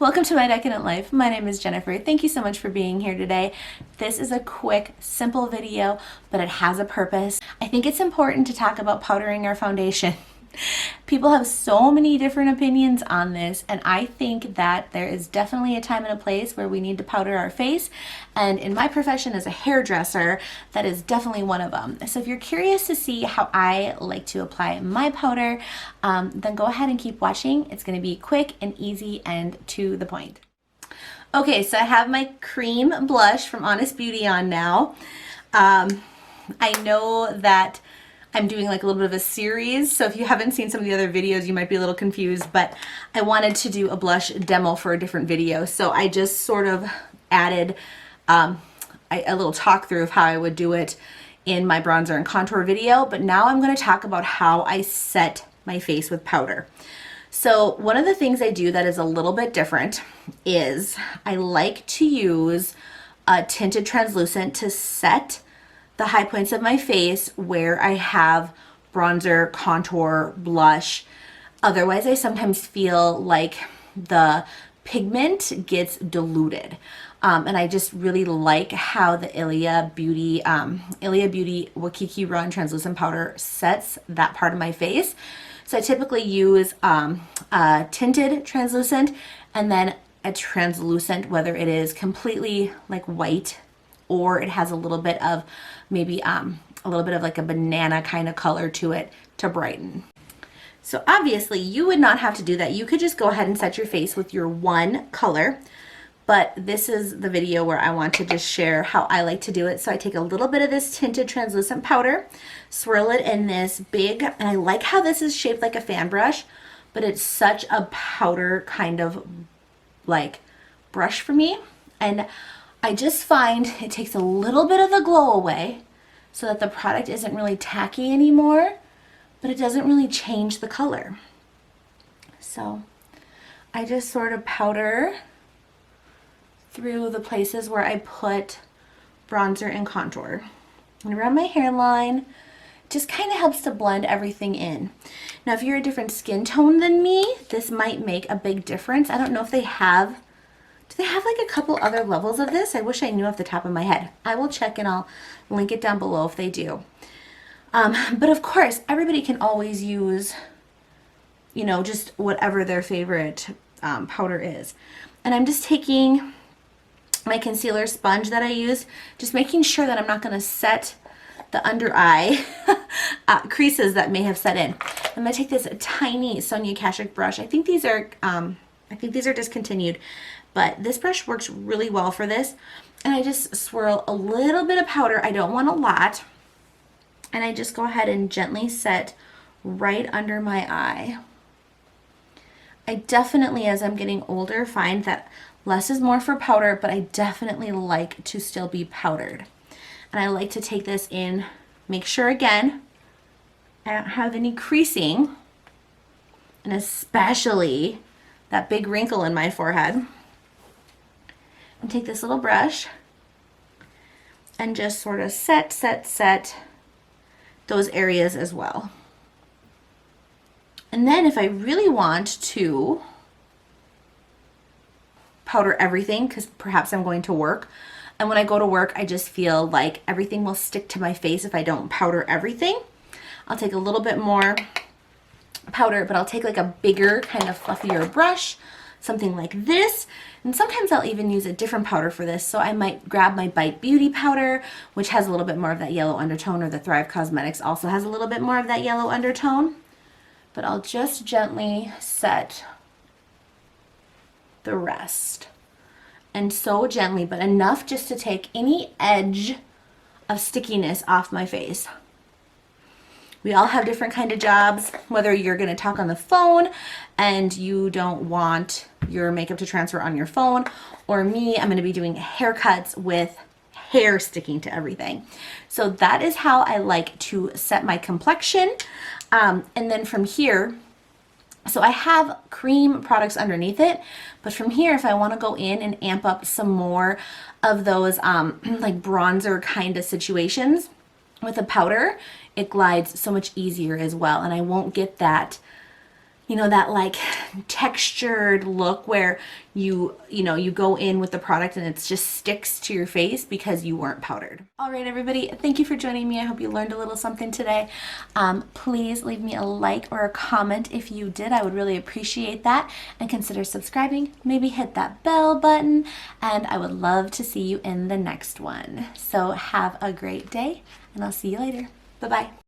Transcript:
Welcome to My Decadent Life. My name is Jennifer. Thank you so much for being here today. This is a quick, simple video, but it has a purpose. I think it's important to talk about powdering our foundation. People have so many different opinions on this, and I think that there is definitely a time and a place where we need to powder our face, and in my profession as a hairdresser, that is definitely one of them. So if you're curious to see how I like to apply my powder, then go ahead and keep watching. It's going to be quick and easy and to the point. Okay, so I have my cream blush from Honest Beauty on now. I know that I'm doing like a little bit of a series, so if you haven't seen some of the other videos, you might be a little confused, but I wanted to do a blush demo for a different video, so I just sort of added a little talk through of how I would do it in my bronzer and contour video, but now I'm going to talk about how I set my face with powder. So one of the things I do that is a little bit different is I like to use a tinted translucent to set the high points of my face where I have bronzer, contour, blush. Otherwise, I sometimes feel like the pigment gets diluted. And I just really like how the Ilia Beauty Waikiki Run translucent powder sets that part of my face. So I typically use a tinted translucent and then a translucent, whether it is completely like white or it has a little bit of maybe a little bit of like a banana kind of color to it to brighten. So obviously you would not have to do that. You could just go ahead and set your face with your one color, but this is the video where I want to just share how I like to do it. So I take a little bit of this tinted translucent powder, swirl it in this big, and I like how this is shaped like a fan brush, but it's such a powder kind of like brush for me. And I just find it takes a little bit of the glow away so that the product isn't really tacky anymore, but it doesn't really change the color. So I just sort of powder through the places where I put bronzer and contour. And around my hairline, just kind of helps to blend everything in. Now if you're a different skin tone than me, this might make a big difference. I don't know if they have. Do they have like a couple other levels of this? I wish I knew off the top of my head. I will check and I'll link it down below if they do. But of course, everybody can always use, you know, just whatever their favorite powder is. And I'm just taking my concealer sponge that I use, just making sure that I'm not going to set the under eye creases that may have set in. I'm going to take this tiny Sonia Kashuk brush. I think these are discontinued. But this brush works really well for this. And I just swirl a little bit of powder. I don't want a lot. And I just go ahead and gently set right under my eye. I definitely, as I'm getting older, find that less is more for powder, but I definitely like to still be powdered. And I like to take this in, make sure again, I don't have any creasing, and especially that big wrinkle in my forehead. And take this little brush and just sort of set those areas as well. And then if I really want to powder everything, because perhaps I'm going to work, and when I go to work I just feel like everything will stick to my face if I don't powder everything, I'll take a little bit more powder, but I'll take like a bigger kind of fluffier brush, something like this, and sometimes I'll even use a different powder for this. So I might grab my Bite Beauty powder, which has a little bit more of that yellow undertone, or the Thrive Cosmetics also has a little bit more of that yellow undertone, but I'll just gently set the rest, and so gently, but enough just to take any edge of stickiness off my face. We all have different kind of jobs, whether you're going to talk on the phone and you don't want your makeup to transfer on your phone, or me, I'm going to be doing haircuts with hair sticking to everything. So that is how I like to set my complexion. And then from here, so I have cream products underneath it, but from here, if I want to go in and amp up some more of those like bronzer kind of situations with a powder, it glides so much easier as well, and I won't get that you know, that like textured look where you go in with the product and it just sticks to your face because you weren't powdered. All right, everybody, thank you for joining me. I hope you learned a little something today. Please leave me a like or a comment if you did. I would really appreciate that, and consider subscribing. Maybe hit that bell button, and I would love to see you in the next one. So have a great day, and I'll see you later. Bye-bye.